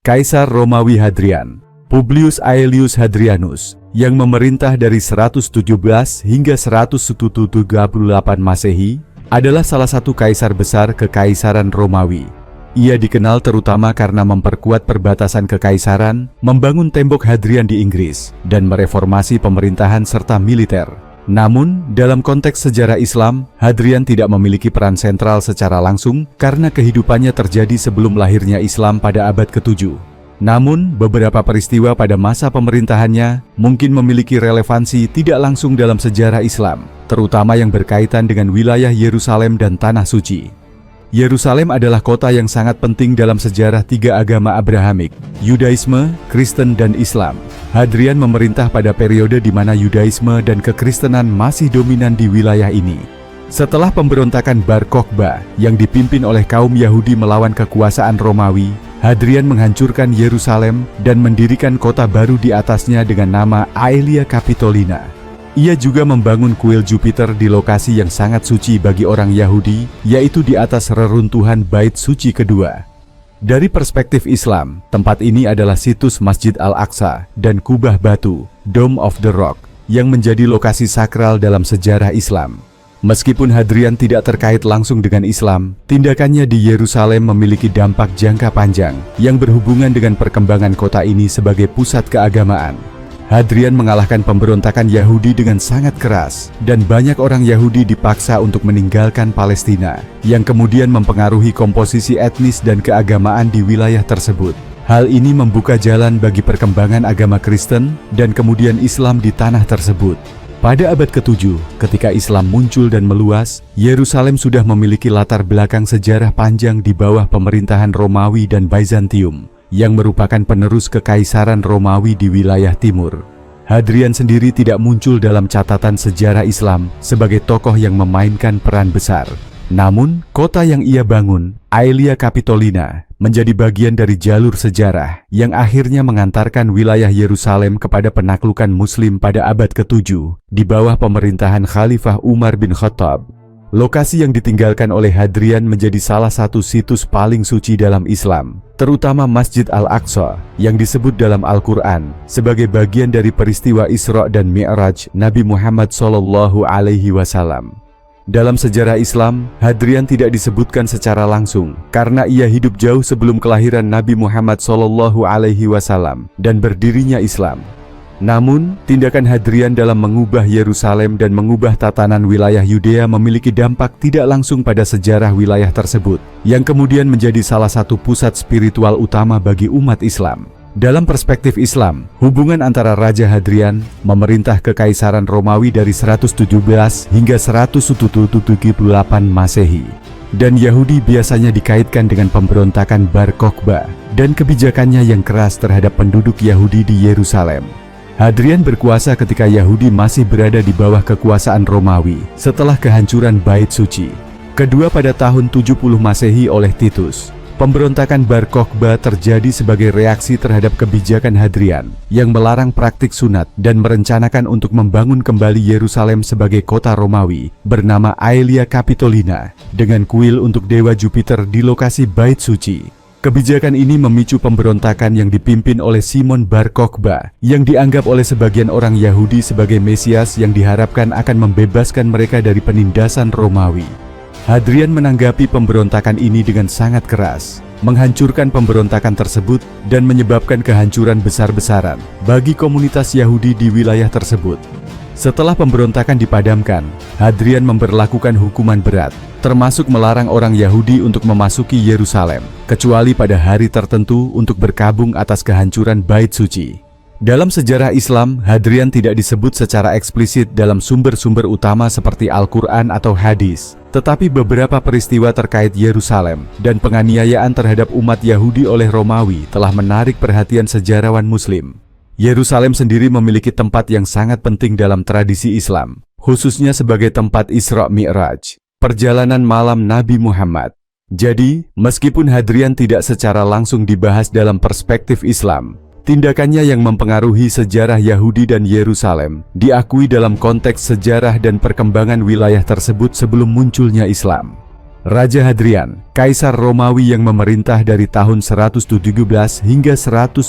Kaisar Romawi Hadrian, Publius Aelius Hadrianus, yang memerintah dari 117 hingga 138 Masehi, adalah salah satu kaisar besar Kekaisaran Romawi. Ia dikenal terutama karena memperkuat perbatasan kekaisaran, membangun tembok Hadrian di Inggris, dan mereformasi pemerintahan serta militer. Namun, dalam konteks sejarah Islam, Hadrian tidak memiliki peran sentral secara langsung karena kehidupannya terjadi sebelum lahirnya Islam pada abad ke-7. Namun, beberapa peristiwa pada masa pemerintahannya mungkin memiliki relevansi tidak langsung dalam sejarah Islam, terutama yang berkaitan dengan wilayah Yerusalem dan Tanah Suci. Yerusalem adalah kota yang sangat penting dalam sejarah tiga agama Abrahamik, Yudaisme, Kristen, dan Islam. Hadrian memerintah pada periode di mana Yudaisme dan Kekristenan masih dominan di wilayah ini. Setelah pemberontakan Bar Kokhba yang dipimpin oleh kaum Yahudi melawan kekuasaan Romawi, Hadrian menghancurkan Yerusalem dan mendirikan kota baru di atasnya dengan nama Aelia Capitolina. Ia juga membangun kuil Jupiter di lokasi yang sangat suci bagi orang Yahudi, yaitu di atas reruntuhan Bait Suci kedua. Dari perspektif Islam, tempat ini adalah situs Masjid Al-Aqsa dan Kubah Batu, Dome of the Rock, yang menjadi lokasi sakral dalam sejarah Islam. Meskipun Hadrian tidak terkait langsung dengan Islam, tindakannya di Yerusalem memiliki dampak jangka panjang yang berhubungan dengan perkembangan kota ini sebagai pusat keagamaan. Hadrian mengalahkan pemberontakan Yahudi dengan sangat keras, dan banyak orang Yahudi dipaksa untuk meninggalkan Palestina, yang kemudian mempengaruhi komposisi etnis dan keagamaan di wilayah tersebut. Hal ini membuka jalan bagi perkembangan agama Kristen dan kemudian Islam di tanah tersebut. Pada abad ke-7, ketika Islam muncul dan meluas, Yerusalem sudah memiliki latar belakang sejarah panjang di bawah pemerintahan Romawi dan Bizantium, yang merupakan penerus Kekaisaran Romawi di wilayah timur. Hadrian sendiri tidak muncul dalam catatan sejarah Islam sebagai tokoh yang memainkan peran besar. Namun, kota yang ia bangun, Aelia Capitolina, menjadi bagian dari jalur sejarah yang akhirnya mengantarkan wilayah Yerusalem kepada penaklukan Muslim pada abad ke-7 di bawah pemerintahan Khalifah Umar bin Khattab. Lokasi yang ditinggalkan oleh Hadrian menjadi salah satu situs paling suci dalam Islam, terutama Masjid Al-Aqsa yang disebut dalam Al-Quran sebagai bagian dari peristiwa Isra dan Mi'raj Nabi Muhammad SAW. Dalam sejarah Islam, Hadrian tidak disebutkan secara langsung karena ia hidup jauh sebelum kelahiran Nabi Muhammad SAW dan berdirinya Islam. Namun, tindakan Hadrian dalam mengubah Yerusalem dan mengubah tatanan wilayah Yudea memiliki dampak tidak langsung pada sejarah wilayah tersebut, yang kemudian menjadi salah satu pusat spiritual utama bagi umat Islam. Dalam perspektif Islam, hubungan antara Raja Hadrian, memerintah Kekaisaran Romawi dari 117 hingga 178 Masehi, dan Yahudi biasanya dikaitkan dengan pemberontakan Bar Kokhba dan kebijakannya yang keras terhadap penduduk Yahudi di Yerusalem. Hadrian berkuasa ketika Yahudi masih berada di bawah kekuasaan Romawi setelah kehancuran Bait Suci. Kedua pada tahun 70 Masehi oleh Titus. Pemberontakan Bar Kokhba terjadi sebagai reaksi terhadap kebijakan Hadrian yang melarang praktik sunat dan merencanakan untuk membangun kembali Yerusalem sebagai kota Romawi bernama Aelia Capitolina dengan kuil untuk dewa Jupiter di lokasi Bait Suci. Kebijakan ini memicu pemberontakan yang dipimpin oleh Simon Bar Kokhba yang dianggap oleh sebagian orang Yahudi sebagai Mesias yang diharapkan akan membebaskan mereka dari penindasan Romawi. Hadrian menanggapi pemberontakan ini dengan sangat keras, menghancurkan pemberontakan tersebut dan menyebabkan kehancuran besar-besaran bagi komunitas Yahudi di wilayah tersebut. Setelah pemberontakan dipadamkan, Hadrian memberlakukan hukuman berat, termasuk melarang orang Yahudi untuk memasuki Yerusalem, kecuali pada hari tertentu untuk berkabung atas kehancuran Bait Suci. Dalam sejarah Islam, Hadrian tidak disebut secara eksplisit dalam sumber-sumber utama seperti Al-Quran atau hadis, tetapi beberapa peristiwa terkait Yerusalem dan penganiayaan terhadap umat Yahudi oleh Romawi telah menarik perhatian sejarawan Muslim. Yerusalem sendiri memiliki tempat yang sangat penting dalam tradisi Islam, khususnya sebagai tempat Isra Mi'raj, perjalanan malam Nabi Muhammad. Jadi, meskipun Hadrian tidak secara langsung dibahas dalam perspektif Islam, tindakannya yang mempengaruhi sejarah Yahudi dan Yerusalem diakui dalam konteks sejarah dan perkembangan wilayah tersebut sebelum munculnya Islam. Raja Hadrian, Kaisar Romawi yang memerintah dari tahun 117 hingga 178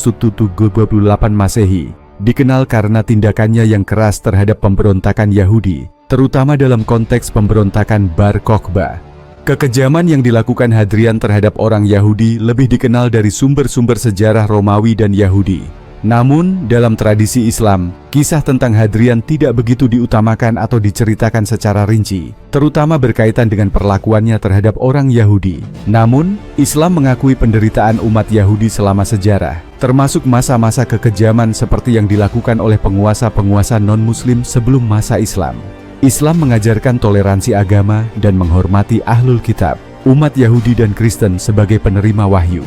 Masehi, dikenal karena tindakannya yang keras terhadap pemberontakan Yahudi, terutama dalam konteks pemberontakan Bar Kokhba. Kekejaman yang dilakukan Hadrian terhadap orang Yahudi lebih dikenal dari sumber-sumber sejarah Romawi dan Yahudi. Namun, dalam tradisi Islam, kisah tentang Hadrian tidak begitu diutamakan atau diceritakan secara rinci, terutama berkaitan dengan perlakuannya terhadap orang Yahudi. Namun, Islam mengakui penderitaan umat Yahudi selama sejarah, termasuk masa-masa kekejaman seperti yang dilakukan oleh penguasa-penguasa non-Muslim sebelum masa Islam. Islam mengajarkan toleransi agama dan menghormati Ahlul Kitab, umat Yahudi dan Kristen sebagai penerima wahyu.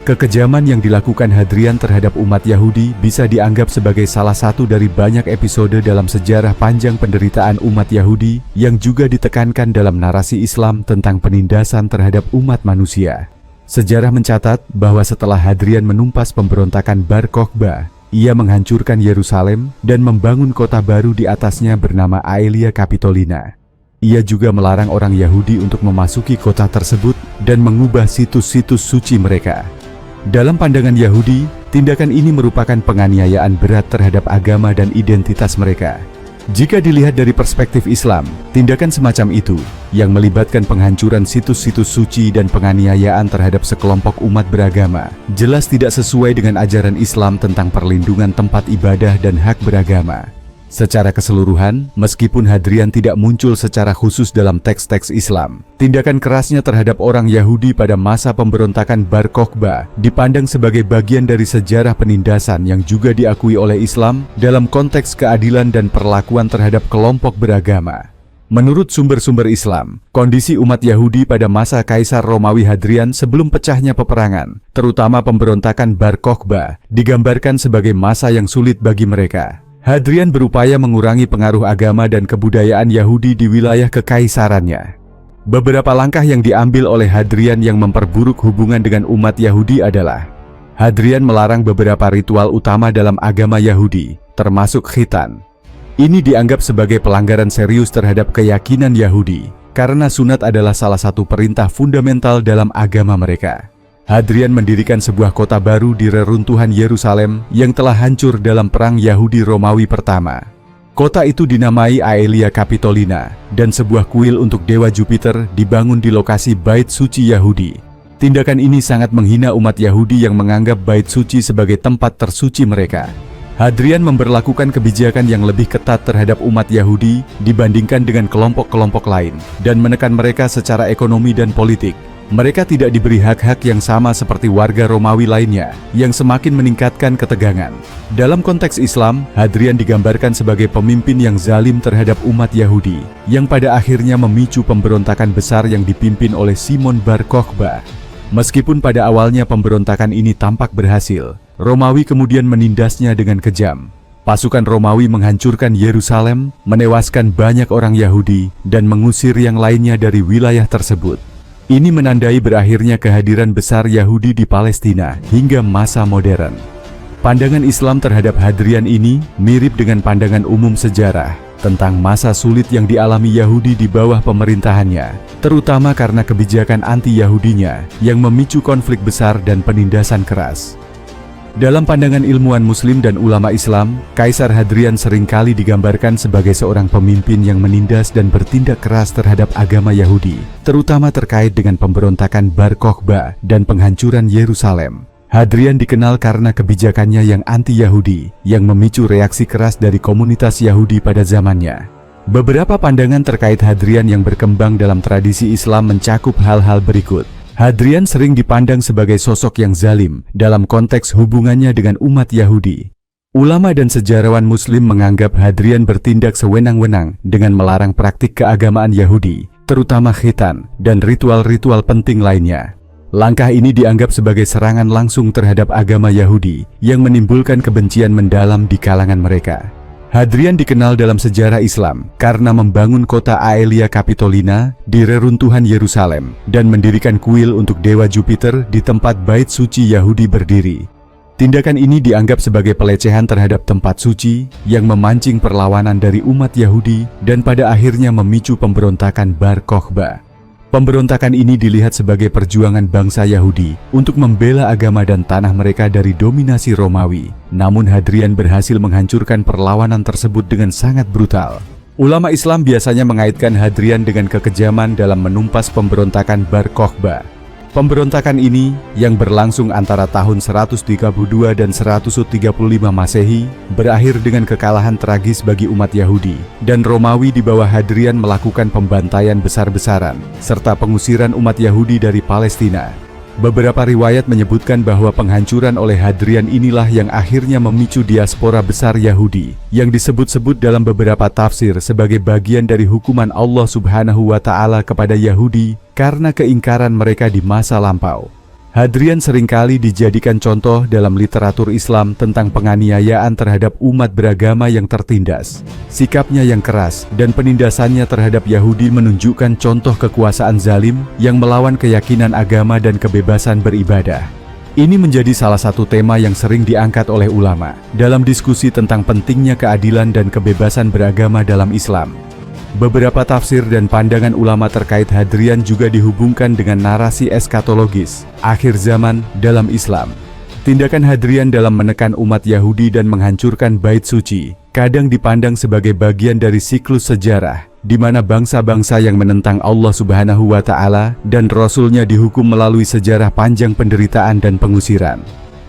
Kekejaman yang dilakukan Hadrian terhadap umat Yahudi bisa dianggap sebagai salah satu dari banyak episode dalam sejarah panjang penderitaan umat Yahudi yang juga ditekankan dalam narasi Islam tentang penindasan terhadap umat manusia. Sejarah mencatat bahwa setelah Hadrian menumpas pemberontakan Bar Kokhba, ia menghancurkan Yerusalem dan membangun kota baru di atasnya bernama Aelia Capitolina. Ia juga melarang orang Yahudi untuk memasuki kota tersebut dan mengubah situs-situs suci mereka. Dalam pandangan Yahudi, tindakan ini merupakan penganiayaan berat terhadap agama dan identitas mereka. Jika dilihat dari perspektif Islam, tindakan semacam itu, yang melibatkan penghancuran situs-situs suci dan penganiayaan terhadap sekelompok umat beragama, jelas tidak sesuai dengan ajaran Islam tentang perlindungan tempat ibadah dan hak beragama. Secara keseluruhan, meskipun Hadrian tidak muncul secara khusus dalam teks-teks Islam, tindakan kerasnya terhadap orang Yahudi pada masa pemberontakan Bar Kokhba dipandang sebagai bagian dari sejarah penindasan yang juga diakui oleh Islam dalam konteks keadilan dan perlakuan terhadap kelompok beragama. Menurut sumber-sumber Islam, kondisi umat Yahudi pada masa Kaisar Romawi Hadrian sebelum pecahnya peperangan, terutama pemberontakan Bar Kokhba, digambarkan sebagai masa yang sulit bagi mereka. Hadrian berupaya mengurangi pengaruh agama dan kebudayaan Yahudi di wilayah kekaisarannya. Beberapa langkah yang diambil oleh Hadrian yang memperburuk hubungan dengan umat Yahudi adalah: Hadrian melarang beberapa ritual utama dalam agama Yahudi, termasuk khitan. Ini dianggap sebagai pelanggaran serius terhadap keyakinan Yahudi, karena sunat adalah salah satu perintah fundamental dalam agama mereka. Hadrian mendirikan sebuah kota baru di reruntuhan Yerusalem yang telah hancur dalam Perang Yahudi Romawi pertama. Kota itu dinamai Aelia Capitolina, dan sebuah kuil untuk dewa Jupiter dibangun di lokasi Bait Suci Yahudi. Tindakan ini sangat menghina umat Yahudi yang menganggap Bait Suci sebagai tempat tersuci mereka. Hadrian memberlakukan kebijakan yang lebih ketat terhadap umat Yahudi dibandingkan dengan kelompok-kelompok lain, dan menekan mereka secara ekonomi dan politik. Mereka tidak diberi hak-hak yang sama seperti warga Romawi lainnya, yang semakin meningkatkan ketegangan. Dalam konteks Islam, Hadrian digambarkan sebagai pemimpin yang zalim terhadap umat Yahudi, yang pada akhirnya memicu pemberontakan besar yang dipimpin oleh Simon Bar Kokhba. Meskipun pada awalnya pemberontakan ini tampak berhasil, Romawi kemudian menindasnya dengan kejam. Pasukan Romawi menghancurkan Yerusalem, menewaskan banyak orang Yahudi, dan mengusir yang lainnya dari wilayah tersebut. Ini menandai berakhirnya kehadiran besar Yahudi di Palestina hingga masa modern. Pandangan Islam terhadap Hadrian ini mirip dengan pandangan umum sejarah tentang masa sulit yang dialami Yahudi di bawah pemerintahannya, terutama karena kebijakan anti-Yahudinya yang memicu konflik besar dan penindasan keras. Dalam pandangan ilmuwan Muslim dan ulama Islam, Kaisar Hadrian seringkali digambarkan sebagai seorang pemimpin yang menindas dan bertindak keras terhadap agama Yahudi, terutama terkait dengan pemberontakan Bar Kokhba dan penghancuran Yerusalem. Hadrian dikenal karena kebijakannya yang anti-Yahudi, yang memicu reaksi keras dari komunitas Yahudi pada zamannya. Beberapa pandangan terkait Hadrian yang berkembang dalam tradisi Islam mencakup hal-hal berikut. Hadrian sering dipandang sebagai sosok yang zalim dalam konteks hubungannya dengan umat Yahudi. Ulama dan sejarawan Muslim menganggap Hadrian bertindak sewenang-wenang dengan melarang praktik keagamaan Yahudi, terutama khitan dan ritual-ritual penting lainnya. Langkah ini dianggap sebagai serangan langsung terhadap agama Yahudi yang menimbulkan kebencian mendalam di kalangan mereka. Hadrian dikenal dalam sejarah Islam karena membangun kota Aelia Capitolina di reruntuhan Yerusalem dan mendirikan kuil untuk dewa Jupiter di tempat Bait Suci Yahudi berdiri. Tindakan ini dianggap sebagai pelecehan terhadap tempat suci yang memancing perlawanan dari umat Yahudi dan pada akhirnya memicu pemberontakan Bar Kokhba. Pemberontakan ini dilihat sebagai perjuangan bangsa Yahudi untuk membela agama dan tanah mereka dari dominasi Romawi. Namun Hadrian berhasil menghancurkan perlawanan tersebut dengan sangat brutal. Ulama Islam biasanya mengaitkan Hadrian dengan kekejaman dalam menumpas pemberontakan Bar Kokhba. Pemberontakan ini, yang berlangsung antara tahun 132 dan 135 Masehi, berakhir dengan kekalahan tragis bagi umat Yahudi, dan Romawi di bawah Hadrian melakukan pembantaian besar-besaran, serta pengusiran umat Yahudi dari Palestina. Beberapa riwayat menyebutkan bahwa penghancuran oleh Hadrian inilah yang akhirnya memicu diaspora besar Yahudi, yang disebut-sebut dalam beberapa tafsir sebagai bagian dari hukuman Allah Subhanahu wa Ta'ala kepada Yahudi karena keingkaran mereka di masa lampau. Hadrian seringkali dijadikan contoh dalam literatur Islam tentang penganiayaan terhadap umat beragama yang tertindas. Sikapnya yang keras dan penindasannya terhadap Yahudi menunjukkan contoh kekuasaan zalim yang melawan keyakinan agama dan kebebasan beribadah. Ini menjadi salah satu tema yang sering diangkat oleh ulama dalam diskusi tentang pentingnya keadilan dan kebebasan beragama dalam Islam. Beberapa tafsir dan pandangan ulama terkait Hadrian juga dihubungkan dengan narasi eskatologis, akhir zaman dalam Islam. Tindakan Hadrian dalam menekan umat Yahudi dan menghancurkan Bait Suci kadang dipandang sebagai bagian dari siklus sejarah, di mana bangsa-bangsa yang menentang Allah Subhanahu wa Ta'ala dan Rasul-Nya dihukum melalui sejarah panjang penderitaan dan pengusiran.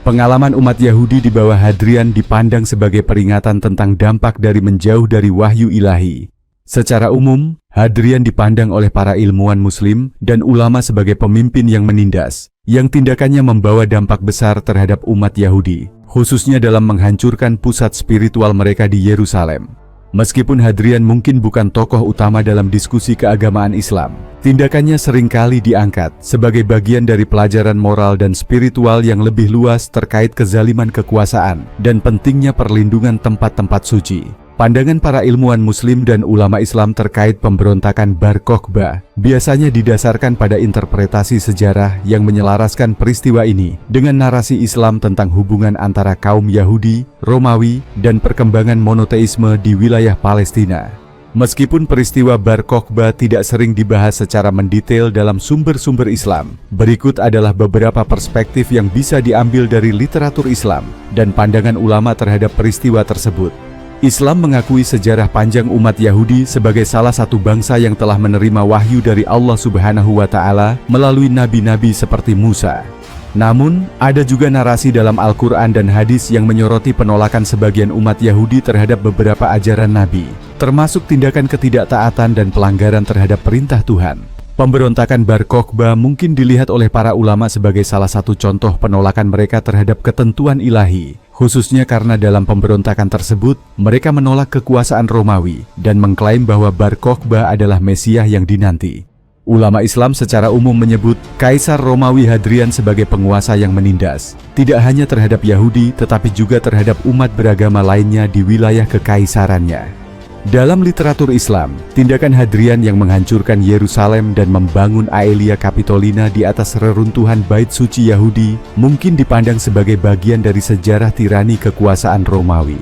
Pengalaman umat Yahudi di bawah Hadrian dipandang sebagai peringatan tentang dampak dari menjauh dari wahyu ilahi. Secara umum, Hadrian dipandang oleh para ilmuwan Muslim dan ulama sebagai pemimpin yang menindas, yang tindakannya membawa dampak besar terhadap umat Yahudi, khususnya dalam menghancurkan pusat spiritual mereka di Yerusalem. Meskipun Hadrian mungkin bukan tokoh utama dalam diskusi keagamaan Islam, tindakannya seringkali diangkat sebagai bagian dari pelajaran moral dan spiritual yang lebih luas terkait kezaliman kekuasaan dan pentingnya perlindungan tempat-tempat suci. Pandangan para ilmuwan Muslim dan ulama Islam terkait pemberontakan Bar Kokhba biasanya didasarkan pada interpretasi sejarah yang menyelaraskan peristiwa ini dengan narasi Islam tentang hubungan antara kaum Yahudi, Romawi, dan perkembangan monoteisme di wilayah Palestina. Meskipun peristiwa Bar Kokhba tidak sering dibahas secara mendetail dalam sumber-sumber Islam, berikut adalah beberapa perspektif yang bisa diambil dari literatur Islam dan pandangan ulama terhadap peristiwa tersebut. Islam mengakui sejarah panjang umat Yahudi sebagai salah satu bangsa yang telah menerima wahyu dari Allah Subhanahu wa Ta'ala melalui nabi-nabi seperti Musa. Namun, ada juga narasi dalam Al-Quran dan hadis yang menyoroti penolakan sebagian umat Yahudi terhadap beberapa ajaran nabi, termasuk tindakan ketidaktaatan dan pelanggaran terhadap perintah Tuhan. Pemberontakan Bar Kokhba mungkin dilihat oleh para ulama sebagai salah satu contoh penolakan mereka terhadap ketentuan ilahi, khususnya karena dalam pemberontakan tersebut, mereka menolak kekuasaan Romawi dan mengklaim bahwa Bar Kokhba adalah Mesias yang dinanti. Ulama Islam secara umum menyebut Kaisar Romawi Hadrian sebagai penguasa yang menindas, tidak hanya terhadap Yahudi tetapi juga terhadap umat beragama lainnya di wilayah kekaisarannya. Dalam literatur Islam, tindakan Hadrian yang menghancurkan Yerusalem dan membangun Aelia Capitolina di atas reruntuhan Bait Suci Yahudi mungkin dipandang sebagai bagian dari sejarah tirani kekuasaan Romawi.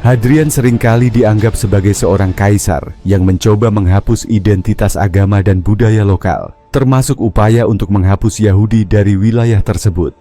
Hadrian seringkali dianggap sebagai seorang kaisar yang mencoba menghapus identitas agama dan budaya lokal, termasuk upaya untuk menghapus Yahudi dari wilayah tersebut.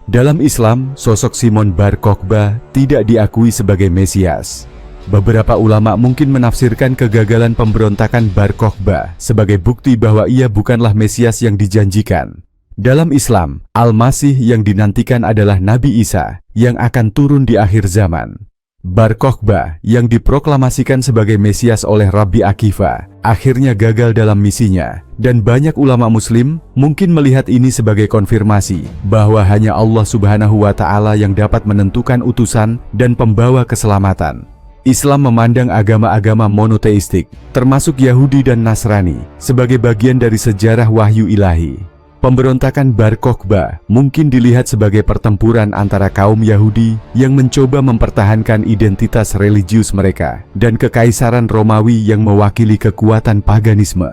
Dalam Islam, sosok Simon Bar Kokhba tidak diakui sebagai Mesias. Beberapa ulama mungkin menafsirkan kegagalan pemberontakan Bar Kokhba sebagai bukti bahwa ia bukanlah Mesias yang dijanjikan. Dalam Islam, Al-Masih yang dinantikan adalah Nabi Isa yang akan turun di akhir zaman. Bar Kokhba yang diproklamasikan sebagai Mesias oleh Rabbi Akiva akhirnya gagal dalam misinya, dan banyak ulama Muslim mungkin melihat ini sebagai konfirmasi bahwa hanya Allah Subhanahu wa Ta'ala yang dapat menentukan utusan dan pembawa keselamatan. Islam memandang agama-agama monoteistik, termasuk Yahudi dan Nasrani, sebagai bagian dari sejarah wahyu ilahi. Pemberontakan Bar Kokhba mungkin dilihat sebagai pertempuran antara kaum Yahudi yang mencoba mempertahankan identitas religius mereka dan kekaisaran Romawi yang mewakili kekuatan paganisme.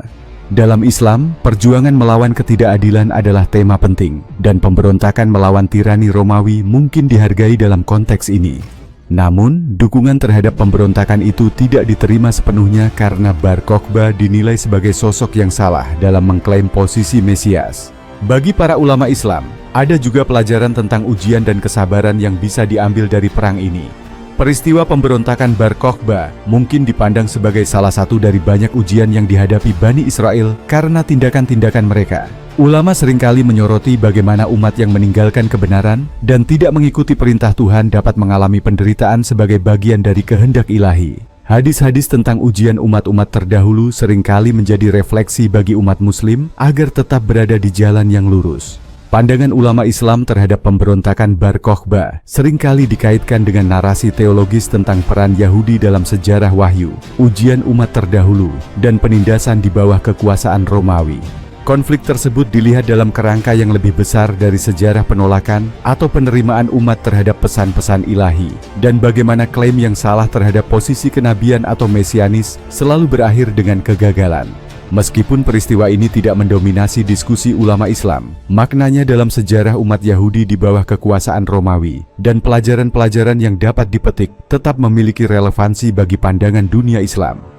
Dalam Islam, perjuangan melawan ketidakadilan adalah tema penting, dan pemberontakan melawan tirani Romawi mungkin dihargai dalam konteks ini. Namun, dukungan terhadap pemberontakan itu tidak diterima sepenuhnya karena Bar Kokhba dinilai sebagai sosok yang salah dalam mengklaim posisi Mesias. Bagi para ulama Islam, ada juga pelajaran tentang ujian dan kesabaran yang bisa diambil dari perang ini. Peristiwa pemberontakan Bar Kokhba mungkin dipandang sebagai salah satu dari banyak ujian yang dihadapi Bani Israel karena tindakan-tindakan mereka. Ulama seringkali menyoroti bagaimana umat yang meninggalkan kebenaran dan tidak mengikuti perintah Tuhan dapat mengalami penderitaan sebagai bagian dari kehendak ilahi. Hadis-hadis tentang ujian umat-umat terdahulu seringkali menjadi refleksi bagi umat Muslim agar tetap berada di jalan yang lurus. Pandangan ulama Islam terhadap pemberontakan Bar Kokhba seringkali dikaitkan dengan narasi teologis tentang peran Yahudi dalam sejarah wahyu, ujian umat terdahulu, dan penindasan di bawah kekuasaan Romawi. Konflik tersebut dilihat dalam kerangka yang lebih besar dari sejarah penolakan atau penerimaan umat terhadap pesan-pesan ilahi, dan bagaimana klaim yang salah terhadap posisi kenabian atau mesianis selalu berakhir dengan kegagalan. Meskipun peristiwa ini tidak mendominasi diskusi ulama Islam, maknanya dalam sejarah umat Yahudi di bawah kekuasaan Romawi dan pelajaran-pelajaran yang dapat dipetik tetap memiliki relevansi bagi pandangan dunia Islam.